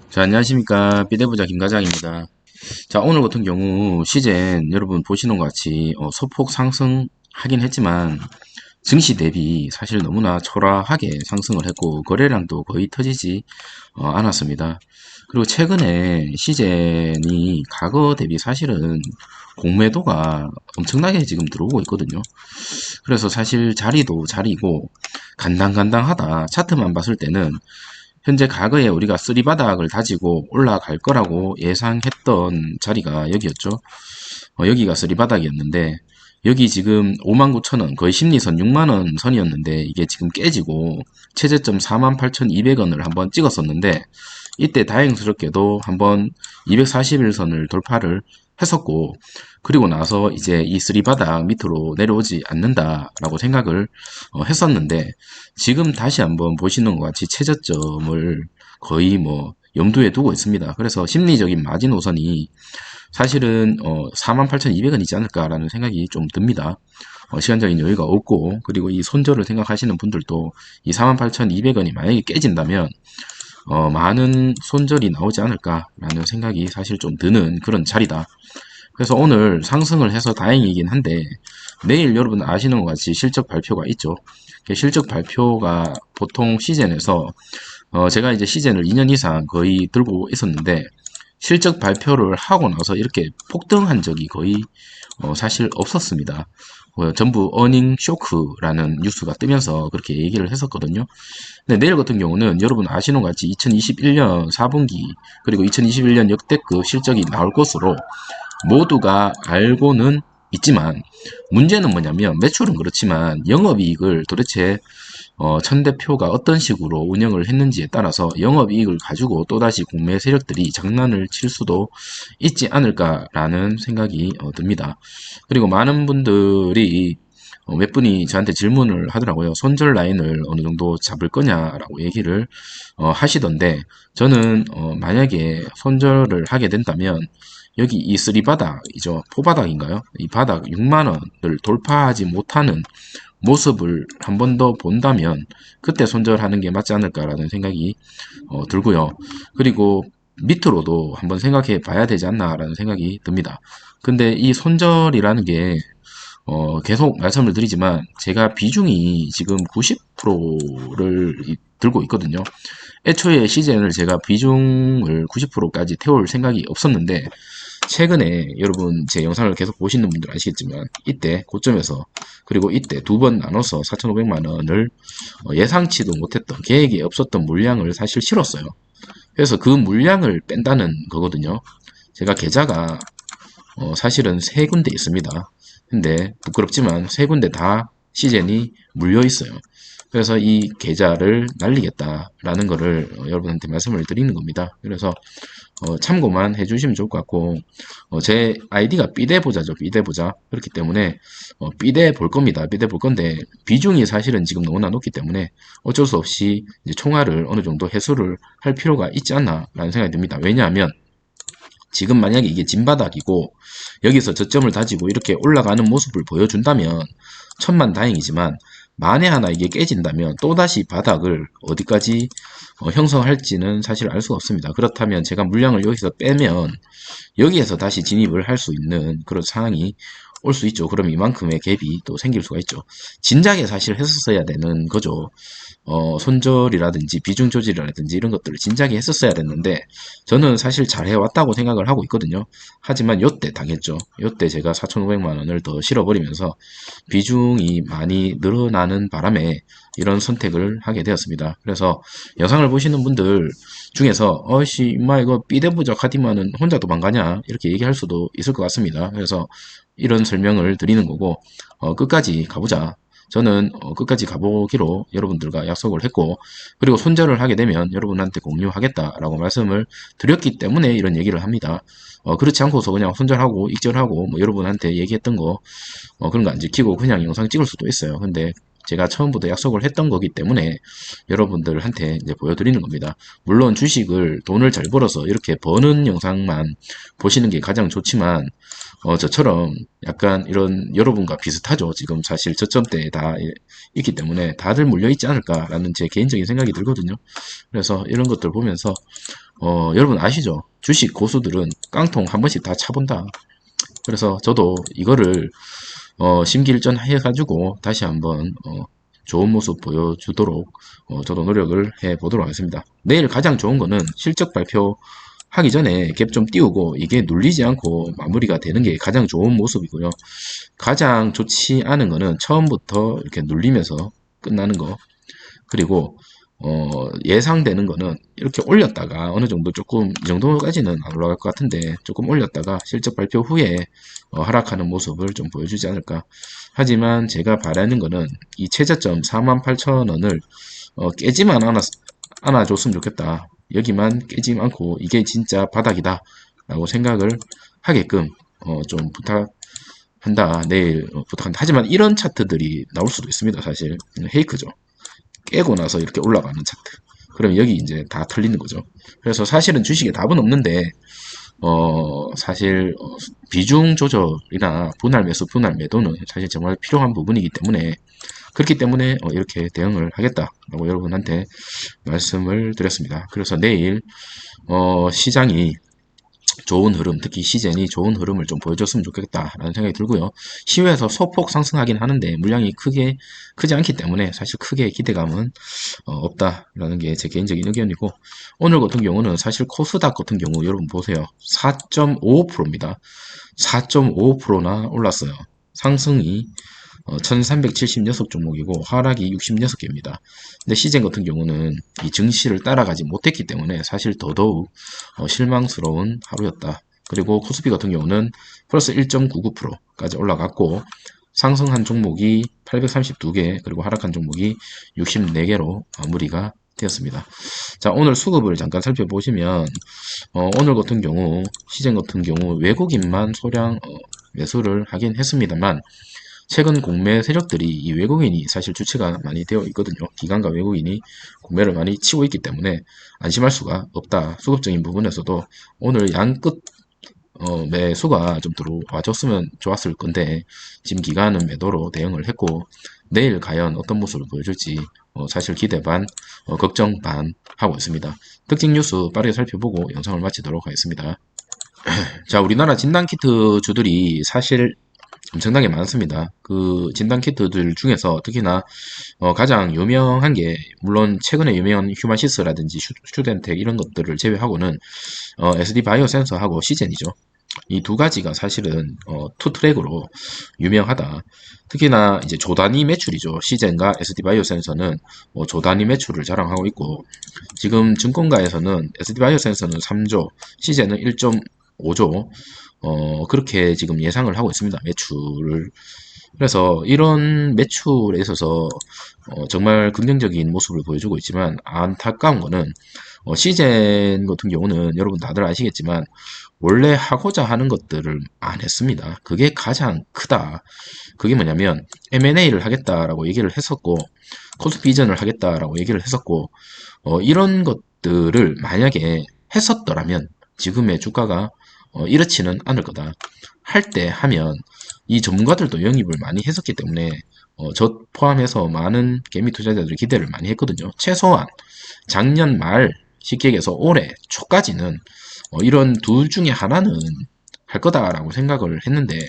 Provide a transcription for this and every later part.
자, 안녕하십니까. 비대부자 김과장입니다. 자, 오늘 같은 경우 시젠 여러분 보시는 것 같이 소폭 상승하긴 했지만 증시 대비 사실 너무나 초라하게 상승을 했고 거래량도 거의 터지지 않았습니다. 그리고 최근에 시젠이 과거 대비 사실은 공매도가 엄청나게 지금 들어오고 있거든요. 그래서 사실 자리도 자리고 간당간당하다. 차트만 봤을 때는 현재 과거에 우리가 쓰리바닥을 다지고 올라갈 거라고 예상했던 자리가 여기였죠. 여기가 쓰리바닥이었는데 여기 지금 59,000원 거의 심리선 6만원 선이었는데 이게 지금 깨지고 최저점 48,200원을 한번 찍었었는데 이때 다행스럽게도 한번 241선을 돌파를 했었고 그리고 나서 이제 이 쓰리바닥 밑으로 내려오지 않는다라고 생각을 했었는데 지금 다시 한번 보시는 것 같이 최저점을 거의 뭐 염두에 두고 있습니다. 그래서 심리적인 마지노선이 사실은 48,200원이지 않을까라는 생각이 좀 듭니다. 시간적인 여유가 없고 그리고 이 손절을 생각하시는 분들도 이 48,200원이 만약에 깨진다면 많은 손절이 나오지 않을까라는 생각이 사실 좀 드는 그런 자리다. 그래서 오늘 상승을 해서 다행이긴 한데 내일 여러분 아시는 것 같이 실적 발표가 있죠. 실적 발표가 보통 시즌에서 제가 이제 시즌을 2년 이상 거의 들고 있었는데 실적 발표를 하고 나서 이렇게 폭등한 적이 거의 사실 없었습니다. 전부 어닝 쇼크라는 뉴스가 뜨면서 그렇게 얘기를 했었거든요. 근데 내일 같은 경우는 여러분 아시는 것 같이 2021년 4분기 그리고 2021년 역대급 실적이 나올 것으로 모두가 알고는 있지만 문제는 뭐냐면 매출은 그렇지만 영업이익을 도대체 천 대표가 어떤 식으로 운영을 했는지에 따라서 영업이익을 가지고 또다시 공매 세력들이 장난을 칠 수도 있지 않을까라는 생각이 듭니다. 그리고 많은 분들이 몇 분이 저한테 질문을 하더라고요. 손절 라인을 어느 정도 잡을 거냐라고 얘기를 하시던데 저는 만약에 손절을 하게 된다면 여기 이 쓰리바닥이죠. 포바닥인가요? 이 바닥 6만원을 돌파하지 못하는 모습을 한 번 더 본다면 그때 손절하는 게 맞지 않을까라는 생각이 들고요. 그리고 밑으로도 한번 생각해 봐야 되지 않나라는 생각이 듭니다. 근데 이 손절이라는 게 계속 말씀을 드리지만 제가 비중이 지금 90%를 들고 있거든요. 애초에 시즌을 제가 비중을 90%까지 태울 생각이 없었는데 최근에 여러분 제 영상을 계속 보시는 분들 아시겠지만 이때 고점에서 그리고 이때 두 번 나눠서 4,500만 원을 예상치도 못했던 계획이 없었던 물량을 사실 실었어요. 그래서 그 물량을 뺀다는 거거든요. 제가 계좌가 사실은 세 군데 있습니다. 근데 부끄럽지만 세 군데 다 시젠이 물려 있어요. 그래서 이 계좌를 날리겠다라는 거를 여러분한테 말씀을 드리는 겁니다. 그래서 참고만 해주시면 좋을 것 같고 제 아이디가 삐대보자죠. 삐대보자. 그렇기 때문에 삐대 볼 겁니다. 삐대 볼 건데 비중이 사실은 지금 너무나 높기 때문에 어쩔 수 없이 이제 총알을 어느 정도 해소를 할 필요가 있지 않나라는 생각이 듭니다. 왜냐하면 지금 만약에 이게 진바닥이고 여기서 저점을 다지고 이렇게 올라가는 모습을 보여준다면 천만 다행이지만 만에 하나 이게 깨진다면 또다시 바닥을 어디까지 형성할지는 사실 알 수가 없습니다. 그렇다면 제가 물량을 여기서 빼면 여기에서 다시 진입을 할 수 있는 그런 상황이 올 수 있죠. 그럼 이만큼의 갭이 또 생길 수가 있죠. 진작에 사실 했었어야 되는 거죠. 손절이라든지 비중 조절이라든지 이런 것들을 진작에 했었어야 됐는데 저는 사실 잘 해왔다고 생각을 하고 있거든요. 하지만 요때 당했죠. 요때 제가 4,500만 원을 더 실어버리면서 비중이 많이 늘어나는 바람에 이런 선택을 하게 되었습니다. 그래서 영상을 보시는 분들 중에서 어이씨 임마 이거 삐대부자 카디만은 혼자 도망가냐 이렇게 얘기할 수도 있을 것 같습니다. 그래서 이런 설명을 드리는 거고 끝까지 가보자. 저는 끝까지 가보기로 여러분들과 약속을 했고 그리고 손절을 하게 되면 여러분한테 공유하겠다라고 말씀을 드렸기 때문에 이런 얘기를 합니다. 그렇지 않고서 그냥 손절하고 익절하고 뭐 여러분한테 얘기했던 거 그런 거 안 지키고 그냥 영상 찍을 수도 있어요. 근데 제가 처음부터 약속을 했던 거기 때문에 여러분들한테 이제 보여드리는 겁니다. 물론 주식을 돈을 잘 벌어서 이렇게 버는 영상만 보시는 게 가장 좋지만 저처럼 약간 이런 여러분과 비슷하죠. 지금 사실 저점대에 다 있기 때문에 다들 물려 있지 않을까라는 제 개인적인 생각이 들거든요. 그래서 이런 것들 보면서 여러분 아시죠? 주식 고수들은 깡통 한 번씩 다 차본다. 그래서 저도 이거를 심기일전 해가지고 다시 한번 좋은 모습 보여주도록 저도 노력을 해보도록 하겠습니다. 내일 가장 좋은 거는 실적 발표하기 전에 갭 좀 띄우고 이게 눌리지 않고 마무리가 되는 게 가장 좋은 모습이고요. 가장 좋지 않은 거는 처음부터 이렇게 눌리면서 끝나는 거. 그리고 예상되는 거는 이렇게 올렸다가 어느 정도 조금 이 정도까지는 안 올라갈 것 같은데 조금 올렸다가 실적 발표 후에 하락하는 모습을 좀 보여주지 않을까. 하지만 제가 바라는 거는 이 최저점 48,000원을 깨지만 않아줬으면 좋겠다. 여기만 깨지 않고 이게 진짜 바닥이다 라고 생각을 하게끔 좀 부탁한다. 내일 부탁한다. 하지만 이런 차트들이 나올 수도 있습니다. 사실 페이크죠. 깨고 나서 이렇게 올라가는 차트. 그럼 여기 이제 다 틀리는 거죠. 그래서 사실은 주식에 답은 없는데, 사실, 비중 조절이나 분할 매수, 분할 매도는 사실 정말 필요한 부분이기 때문에, 그렇기 때문에, 이렇게 대응을 하겠다라고 여러분한테 말씀을 드렸습니다. 그래서 내일, 시장이 좋은 흐름, 특히 시젠이 좋은 흐름을 좀 보여줬으면 좋겠다라는 생각이 들고요. 시외에서 소폭 상승하긴 하는데 물량이 크지 않기 때문에 사실 크게 기대감은 없다라는 게 제 개인적인 의견이고, 오늘 같은 경우는 사실 코스닥 같은 경우 여러분 보세요. 4.55%입니다. 4.55%나 올랐어요. 상승이 1376 종목이고 하락이 66개입니다. 근데 시젠 같은 경우는 이 증시를 따라가지 못했기 때문에 사실 더더욱 실망스러운 하루였다. 그리고 코스피 같은 경우는 플러스 1.99%까지 올라갔고 상승한 종목이 832개 그리고 하락한 종목이 64개로 마무리가 되었습니다. 자, 오늘 수급을 잠깐 살펴보시면 오늘 같은 경우 시젠 같은 경우 외국인만 소량 매수를 하긴 했습니다만 최근 공매 세력들이 이 외국인이 사실 주체가 많이 되어 있거든요. 기관과 외국인이 공매를 많이 치고 있기 때문에 안심할 수가 없다. 수급적인 부분에서도 오늘 양끝 매수가 좀 들어와줬으면 좋았을 건데 지금 기관은 매도로 대응을 했고 내일 과연 어떤 모습을 보여줄지 사실 기대 반 걱정 반 하고 있습니다. 특징 뉴스 빠르게 살펴보고 영상을 마치도록 하겠습니다. 자, 우리나라 진단키트 주들이 사실 엄청나게 많습니다. 그 진단키트들 중에서 특히나 가장 유명한 게 물론 최근에 유명한 휴마시스라든지 슈덴텍 이런 것들을 제외하고는 SD 바이오 센서하고 시젠이죠. 이 두 가지가 사실은 투 트랙으로 유명하다. 특히나 이제 조 단위 매출이죠. 시젠과 SD 바이오 센서는 조 단위 매출을 자랑하고 있고 지금 증권가에서는 SD 바이오 센서는 3조, 시젠은 1.5조 그렇게 지금 예상을 하고 있습니다. 매출을. 그래서 이런 매출에 있어서 정말 긍정적인 모습을 보여주고 있지만 안타까운 거는 시젠 같은 경우는 여러분 다들 아시겠지만 원래 하고자 하는 것들을 안 했습니다. 그게 가장 크다. 그게 뭐냐면 M&A를 하겠다라고 얘기를 했었고 코스피 이전을 하겠다라고 얘기를 했었고 이런 것들을 만약에 했었더라면 지금의 주가가 이렇지는 않을 거다. 할 때 하면 이 전문가들도 영입을 많이 했었기 때문에 저 포함해서 많은 개미 투자자들이 기대를 많이 했거든요. 최소한 작년 말 쉽게 얘기해서 올해 초까지는 이런 둘 중에 하나는 할 거다라고 생각을 했는데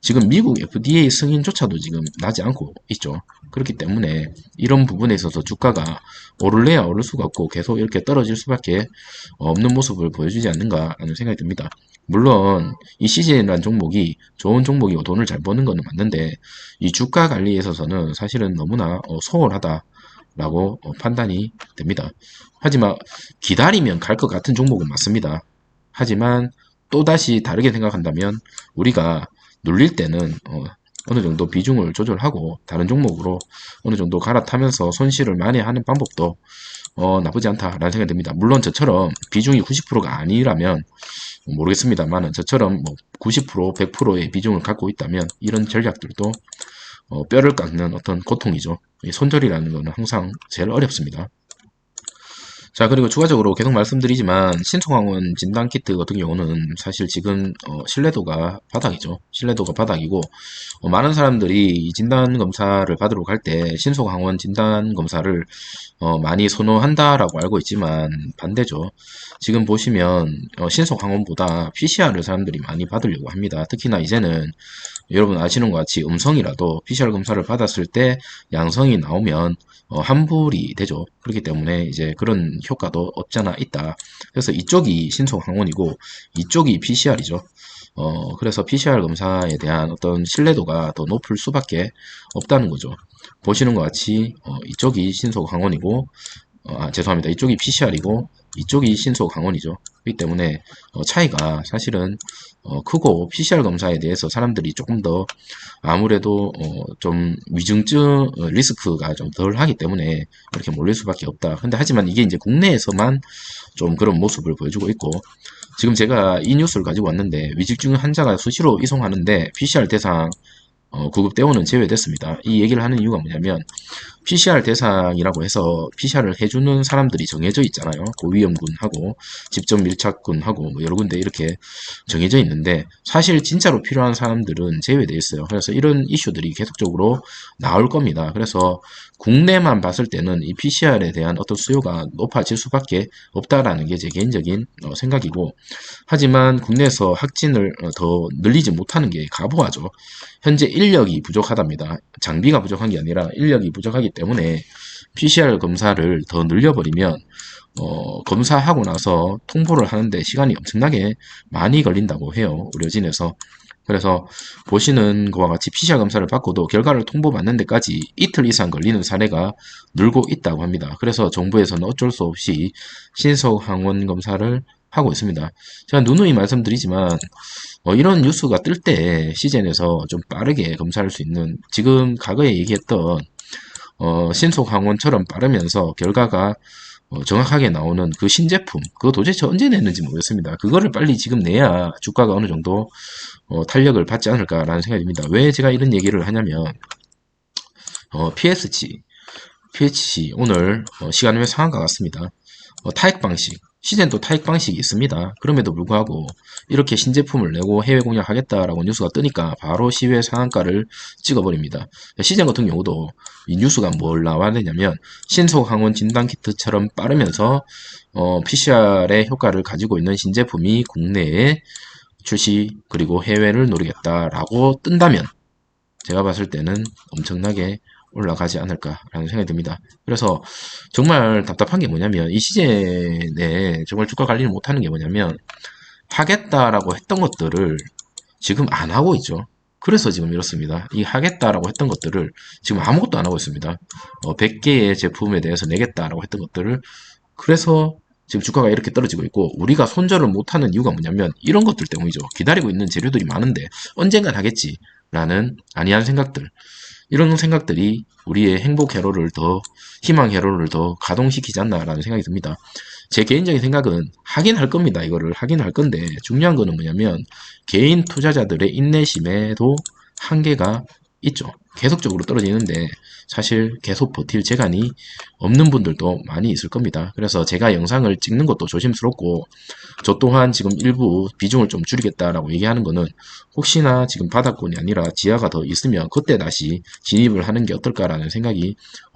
지금 미국 FDA 승인조차도 지금 나지 않고 있죠. 그렇기 때문에 이런 부분에 있어서 주가가 오를래야 오를 수가 없고 계속 이렇게 떨어질 수밖에 없는 모습을 보여주지 않는가라는 생각이 듭니다. 물론 이 CJ라는 종목이 좋은 종목이고 돈을 잘 버는 거는 맞는데 이 주가 관리에 있어서는 사실은 너무나 소홀하다라고 판단이 됩니다. 하지만 기다리면 갈 것 같은 종목은 맞습니다. 하지만 또다시 다르게 생각한다면 우리가 눌릴 때는 어느 정도 비중을 조절하고 다른 종목으로 어느 정도 갈아타면서 손실을 만회하는 방법도 나쁘지 않다라는 생각이 듭니다. 물론 저처럼 비중이 90%가 아니라면 모르겠습니다만 저처럼 뭐 90%, 100%의 비중을 갖고 있다면 이런 전략들도 뼈를 깎는 어떤 고통이죠. 손절이라는 것은 항상 제일 어렵습니다. 자, 그리고 추가적으로 계속 말씀드리지만 신속항원 진단키트 같은 경우는 사실 지금 신뢰도가 바닥이죠. 신뢰도가 바닥이고 많은 사람들이 이 진단검사를 받으러 갈 때 신속항원 진단검사를 많이 선호한다라고 알고 있지만 반대죠. 지금 보시면 신속항원보다 PCR을 사람들이 많이 받으려고 합니다. 특히나 이제는 여러분 아시는 것 같이 음성이라도 PCR 검사를 받았을 때 양성이 나오면 환불이 되죠. 그렇기 때문에 이제 그런 효과도 없잖아 있다. 그래서 이쪽이 신속항원이고 이쪽이 PCR이죠. 그래서 PCR 검사에 대한 어떤 신뢰도가 더 높을 수밖에 없다는 거죠. 보시는 것 같이 이쪽이 신속항원이고 죄송합니다. 이쪽이 PCR이고 이쪽이 신속항원이죠. 그렇기 때문에 차이가 사실은 크고 PCR 검사에 대해서 사람들이 조금 더 아무래도 좀 위중증 리스크가 좀 덜 하기 때문에 이렇게 몰릴 수밖에 없다. 근데 하지만 이게 이제 국내에서만 좀 그런 모습을 보여주고 있고 지금 제가 이 뉴스를 가지고 왔는데 위중증 환자가 수시로 이송하는데 PCR 대상 구급 대원은 제외됐습니다. 이 얘기를 하는 이유가 뭐냐면 PCR 대상이라고 해서 PCR을 해주는 사람들이 정해져 있잖아요. 고위험군하고 집접 밀착군하고 뭐 여러 군데 이렇게 정해져 있는데 사실 진짜로 필요한 사람들은 제외되어 있어요. 그래서 이런 이슈들이 계속적으로 나올 겁니다. 그래서 국내만 봤을 때는 이 PCR에 대한 어떤 수요가 높아질 수밖에 없다라는 게 제 개인적인 생각이고 하지만 국내에서 확진을 더 늘리지 못하는 게 가보아죠. 현재 인력이 부족하답니다. 장비가 부족한 게 아니라 인력이 부족하기 때문에 PCR 검사를 더 늘려버리면 검사하고 나서 통보를 하는데 시간이 엄청나게 많이 걸린다고 해요. 의료진에서. 그래서 보시는 것과 같이 PCR 검사를 받고도 결과를 통보받는 데까지 이틀 이상 걸리는 사례가 늘고 있다고 합니다. 그래서 정부에서는 어쩔 수 없이 신속항원 검사를 하고 있습니다. 제가 누누이 말씀드리지만 이런 뉴스가 뜰 때 시즌에서 좀 빠르게 검사할 수 있는 지금 과거에 얘기했던 신속항원처럼 빠르면서 결과가 정확하게 나오는 그 신제품 그거 도대체 언제 내는지 모르겠습니다. 그거를 빨리 지금 내야 주가가 어느 정도 탄력을 받지 않을까라는 생각이 듭니다. 왜 제가 이런 얘기를 하냐면 PHC 오늘 시간 외 상한가 같습니다. 타액 방식 시즌도 타액 방식이 있습니다. 그럼에도 불구하고 이렇게 신제품을 내고 해외 공략하겠다라고 뉴스가 뜨니까 바로 시외 상한가를 찍어버립니다. 시즌 같은 경우도 이 뉴스가 뭘 나와내냐면 신속항원 진단키트처럼 빠르면서 PCR의 효과를 가지고 있는 신제품이 국내에 출시 그리고 해외를 노리겠다라고 뜬다면 제가 봤을 때는 엄청나게 올라가지 않을까라는 생각이 듭니다. 그래서 정말 답답한 게 뭐냐면 이 시즌에 정말 주가 관리를 못하는 게 뭐냐면 하겠다라고 했던 것들을 지금 안 하고 있죠. 그래서 지금 이렇습니다. 이 하겠다라고 했던 것들을 지금 아무것도 안 하고 있습니다. 100개의 제품에 대해서 내겠다라고 했던 것들을 그래서 지금 주가가 이렇게 떨어지고 있고 우리가 손절을 못하는 이유가 뭐냐면 이런 것들 때문이죠. 기다리고 있는 재료들이 많은데 언젠간 하겠지라는 안이한 생각들 이런 생각들이 우리의 행복 회로를 더 희망 회로를 더 가동시키지 않나라는 생각이 듭니다. 제 개인적인 생각은 하긴 할 겁니다. 이거를 하긴 할 건데 중요한 거는 뭐냐면 개인 투자자들의 인내심에도 한계가 있죠. 계속적으로 떨어지는데 사실 계속 버틸 재간이 없는 분들도 많이 있을 겁니다. 그래서 제가 영상을 찍는 것도 조심스럽고 저 또한 지금 일부 비중을 좀 줄이겠다라고 얘기하는 거는 혹시나 지금 바닥권이 아니라 지하가 더 있으면 그때 다시 진입을 하는 게 어떨까라는 생각이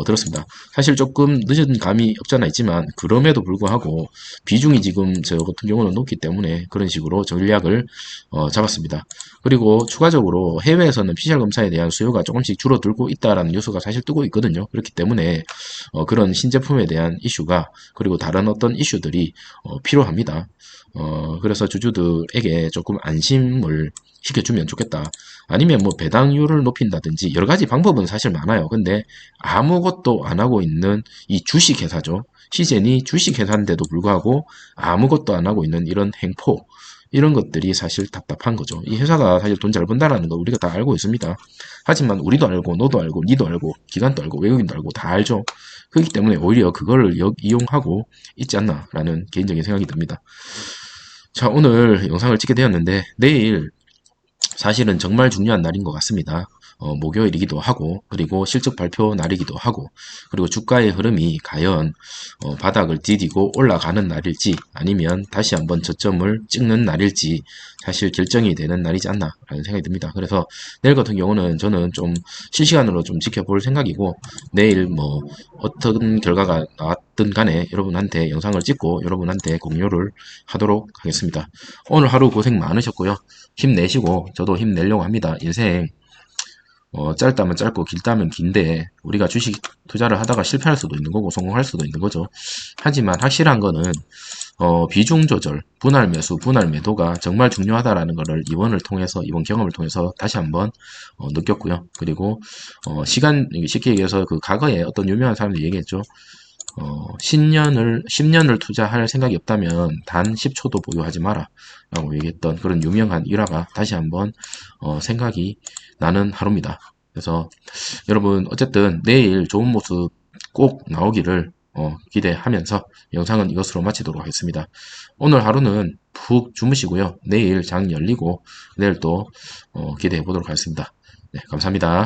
들었습니다. 사실 조금 늦은 감이 없잖아 있지만 그럼에도 불구하고 비중이 지금 저 같은 경우는 높기 때문에 그런 식으로 전략을 잡았습니다. 그리고 추가적으로 해외에서는 PCR 검사에 대한 수요가 조금씩 줄어들고 있다라는 뉴스가 사실 뜨고 있거든요. 그렇기 때문에 그런 신제품에 대한 이슈가 그리고 다른 어떤 이슈들이 필요합니다. 그래서 주주들에게 조금 안심을 시켜주면 좋겠다. 아니면 뭐 배당률을 높인다든지 여러 가지 방법은 사실 많아요. 근데 아무것도 안 하고 있는 이 주식회사죠. 시젠이 주식회사인데도 불구하고 아무것도 안 하고 있는 이런 행포 이런 것들이 사실 답답한 거죠. 이 회사가 사실 돈 잘 번다라는 거 우리가 다 알고 있습니다. 하지만 우리도 알고 너도 알고 니도 알고 기관도 알고 외국인도 알고 다 알죠. 그렇기 때문에 오히려 그거를 이용하고 있지 않나라는 개인적인 생각이 듭니다. 자, 오늘 영상을 찍게 되었는데 내일 사실은 정말 중요한 날인 것 같습니다. 목요일이기도 하고, 그리고 실적 발표 날이기도 하고, 그리고 주가의 흐름이 과연 바닥을 디디고 올라가는 날일지 아니면 다시 한번 저점을 찍는 날일지 사실 결정이 되는 날이지 않나 라는 생각이 듭니다. 그래서 내일 같은 경우는 저는 좀 실시간으로 좀 지켜볼 생각이고, 내일 뭐 어떤 결과가 나왔든 간에 여러분한테 영상을 찍고 여러분한테 공유를 하도록 하겠습니다. 오늘 하루 고생 많으셨고요. 힘내시고 저도 힘내려고 합니다. 인생 짧다면 짧고 길다면 긴데 우리가 주식 투자를 하다가 실패할 수도 있는 거고 성공할 수도 있는 거죠. 하지만 확실한 거는 비중 조절, 분할 매수, 분할 매도가 정말 중요하다라는 것을 이번 경험을 통해서 다시 한번 느꼈고요. 그리고 쉽게 얘기해서 그 과거에 어떤 유명한 사람들이 얘기했죠. 10년을 투자할 생각이 없다면 단 10초도 보유하지 마라 라고 얘기했던 그런 유명한 일화가 다시 한번 생각이 나는 하루입니다. 그래서 여러분 어쨌든 내일 좋은 모습 꼭 나오기를 기대하면서 영상은 이것으로 마치도록 하겠습니다. 오늘 하루는 푹 주무시고요. 내일 장 열리고 내일 또 기대해 보도록 하겠습니다. 네, 감사합니다.